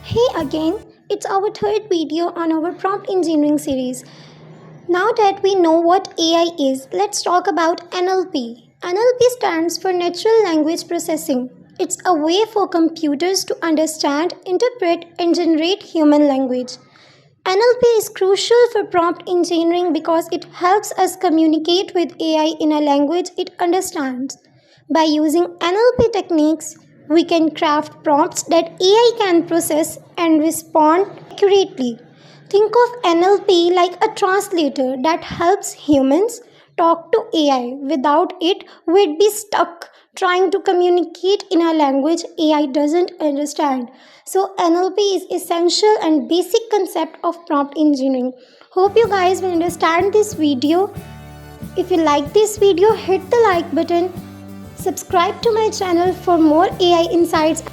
Hey again, it's our third video on our prompt engineering series. Now that we know what AI is, let's talk about NLP. NLP stands for Natural Language Processing. It's a way for computers to understand, interpret, and generate human language. NLP is crucial for prompt engineering because it helps us communicate with AI in a language it understands. By using NLP techniques, we can craft prompts that AI can process and respond accurately. Think of NLP like a translator that helps humans talk to AI. Without it, we'd be stuck trying to communicate in a language AI doesn't understand. So NLP is essential and basic concept of prompt engineering. Hope you guys will understand this video. If you like this video, hit the like button. Subscribe to my channel for more AI insights